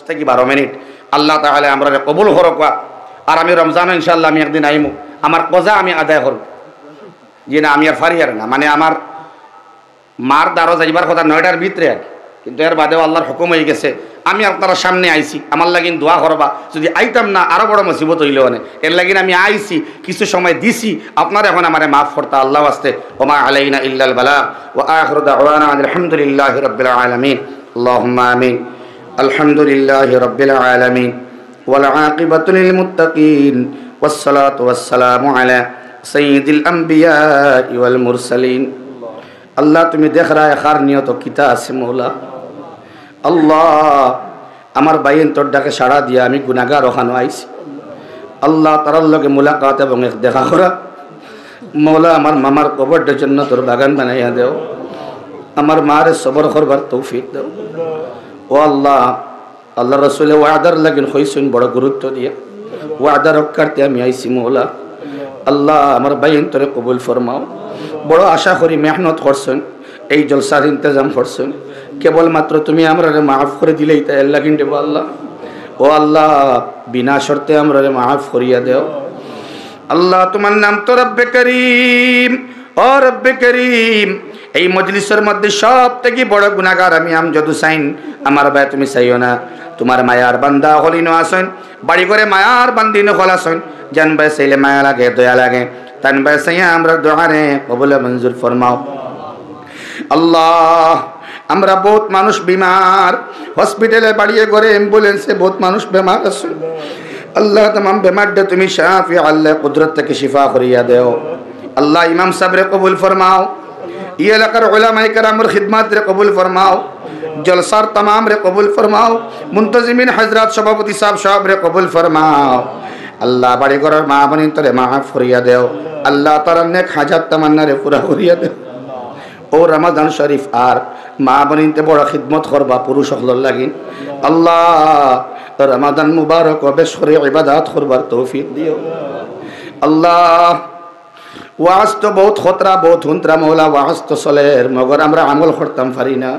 থেকে 12 মিনিট আল্লাহ তাআলা আমরা কবুল করুক। আর আমি রমজান ইনশাআল্লাহ আমি একদিন আইমু, আমার কজা আমি আদায় করব। যে না আমি আর ফারি আর না, মানে আমার মার দ্বারা যাইবার কথা 9টার ভিতরে, কিন্তু এর বাদেও আল্লাহর হুকুম হয়ে গেছে। আমি আপনারা সামনে আইছি, আমার লাগিন দোয়া করবা। যদি আইতাম না আরো বড় মুসিবত হইল না, এর লাগিন আমি আইছি, কিছু সময় দিছি, আপনারা এখন আমারে মাফ করতা আল্লাহ ওয়াস্তে। ওমা আলাইনা ইল্লাল বালাগ ওয়া আখিরু দাওয়ানা আলহামদুলিল্লাহি রাব্বিল আলামিন। আল্লাহুম্মা আমিন। আলহামদুলিল্লাহি রাব্বিল আলামিন ওয়াল আকিবাতু লিল মুত্তাকিন ওয়াস সালাতু ওয়াস সালামু আলা সাইয়্যিদিল আমবিয়া ওয়াল মুরসালিন। আল্লাহ তুমি দেখ রা খার নিয়ত কিতা আছে মৌলা। আল্লাহ আমার বাইন তোর ডাকে সাড়া দিয়া আমি গুনাহগার ওখানে আইছি। আল্লাহ তার লগে মুলাকাত এবং দেখা করা মৌলা। আমার মামার কবরের জন্য তোর বাগান বানাইয়া দেও, আমার মারে সবর করবার তৌফিক দাও। ও আল্লাহ, আল্লাহ রসুলে ওয়াদার লাগিন হইসুন বড় গুরুত্ব দিয়ে, ওয়াদা রক্ষার্থে আমি আইছি মৌলা। আল্লাহ আমার বাইন তোরে কবুল ফরমাও। বড় আশা করি মেহনত করছেন, এই জলসার ইন্তজাম করছেন, কেবলমাত্র তুমি আমরা মাফ করে দিলেই তাই আল্লাহ কিনতে আল্লাহ। ও আল্লাহ বিনা শর্তে আমরা মাফ করিয়া দেও। আল্লাহ তোমার নাম তো রব্বে করিম। ও রব্বে করিম, এই মজলিসের মধ্যে সব থেকে বড় গুনাহগার আমি আমজাদ হুসাইন। আমার ভাই তুমি চাইও না, তোমার মায়ার বান্দা হলিনো আসেন, বাড়ি করে মায়ার বান্দিনো হল আসেন। জান ভাই চাইলে মায়া লাগে, দয়া লাগে, তান ভাই চাইয়া আমরা দোয়ারে কবুল মঞ্জুর ফরমাও। আল্লাহ আমরা বহুত মানুষ বিমার, হসপিটালে বাড়িয়ে করে অ্যাম্বুলেন্সে বহুত মানুষ বেমার আছে। আল্লাহ तमाम বেমারটা তুমি শাফি আল্লাহ কুদরত থেকে শিফা করিয়া দেও। আল্লাহ ইমাম সাহেবরে কবুল ফরমাও, এই এলাকার উলামায়ে কেরামের খিদমত রে কবুল ফরমাও, জলসার तमाम রে কবুল ফরমাও, মুনতাজিমিন হযরত সভাপতি সাহেব সব রে কবুল ফরমাও। আল্লাহ বাড়ি ঘরের মা বোনিন তোরে মাফ করিয়া দেও। আল্লাহ তার নেক হাজাত তামান্না রে পুরা করিয়া দেও। ও রমাদান শরীফ আর মা বোনিনতে বড় খিদমত করবা পুরুষ হলর লাগিন। আল্লাহ রমাদান মুবারক বেশ করে ইবাদত করবার তৌফিক দিও। আল্লাহ ওয়াজ তো বহুত খতরা, বহুত হুন্তরা মৌলা, ওয়াজ তো চলের মগর আমরা আমল করতাম পারি না।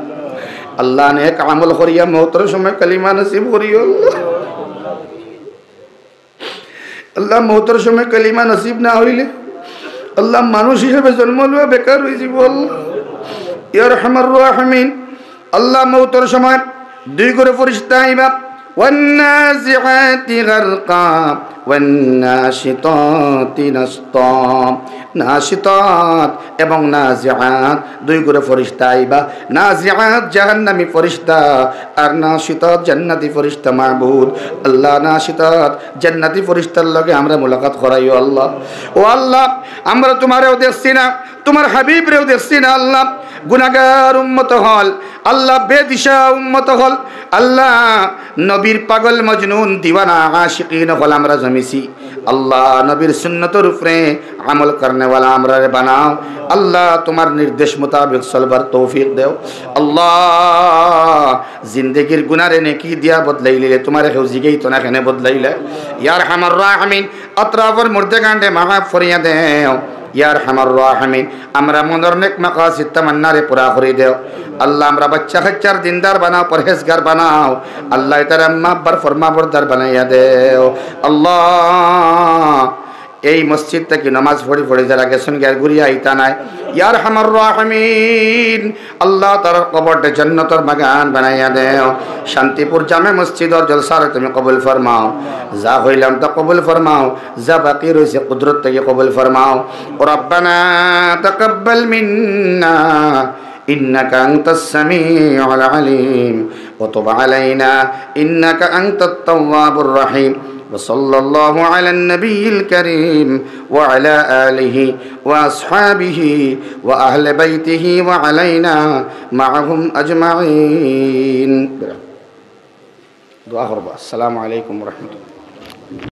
আল্লাহ নেক আমল করিয়া মৌতের সময় কালিমা নসিব করিও। আল্লাহ মৌতের সময় কালিমা নসিব না হইলে আল্লাহ মানুষ হিসেবে জন্ম লওয়া বেকার হয়ে যাব। ইয়া আরহামার রাহিমিন, আল্লাহ মৌতের সময় দুই করে ফেরেশতা আইবা, ওয়ান্নাজিআতি গারকা ওয়ান্নাশিতাতি নাশতা। নাশিতাত এবং নাজিআত দুই করে ফেরেশতা আইবা। নাজিআত জাহান্নামী ফেরেশতা আর নাশিতাত জান্নাতি ফেরেশতা। মাবুদ আল্লাহ নাশিতাত জান্নাতি ফেরেশতার লগে আমরা মুলাকাত করাইও আল্লাহ। ও আল্লাহ আমরা তোমারেও দেখছি না, তোমার হাবিবরেও দেখছি না। আল্লাহ গুনাহগার উম্মত হল, আল্লাহ বেদিশা উম্মত হল, আল্লাহ নবীর পাগল মজনুন দিওয়ানা আশিকিন হল আমরা জমিছি। আল্লাহ নবীর সুন্নতের উপরে আমল করনেওয়ালা আমরা বানাও। আল্লাহ তোমার নির্দেশ মোতাবেক চলবার তৌফিক দেও। আল্লাহ জিন্দগির গুনারে নেকি দিয়া বদলাইলে তোমার কেউ জিগেই তো না কেনে বদলাইলে। ইয়া আরহামার রাহিমিন আতরাফর মুর্দেগান্ডে মাফ ফরিয়া দেও। ইয়া আরহামার রাহিমিন আমরা মনের নেক মাকাসিদ তামান্নারে পুরা করে দেও। আল্লাহ আমরা বাচ্চা কাচ্চার দিনদার বানাও, পরহেজগার বানাও। আল্লাহ তার আম্মা আব্বার ফরমাবরদার বানাইয়া দেও। আল্লাহ এই মসজিদ থেকে নামাজ পড়ি পড়ি যারা গেছেন গিয়ার ঘুরিয়া আইতা নাই। ইয়া আরহামার রাহিমিন আল্লাহ তার কবরটা জান্নাতের বাগান বানাইয়া দেও। শান্তিপুর জামে মসজিদর জলসার তুমি কবুল ফরমাও। যা হইলাম তা কবুল ফরমাও, যা বাকি রয়েছে কুদরত থেকে কবুল ফরমাও। রব্বানা তাকাব্বাল মিন্না إنك أنت السميع العليم وتب علينا إنك أنت التواب الرحيم وصلى الله على النبي الكريم وعلى آله وأصحابه وأهل بيته وعلينا معهم أجمعين. السلام عليكم ورحمة الله.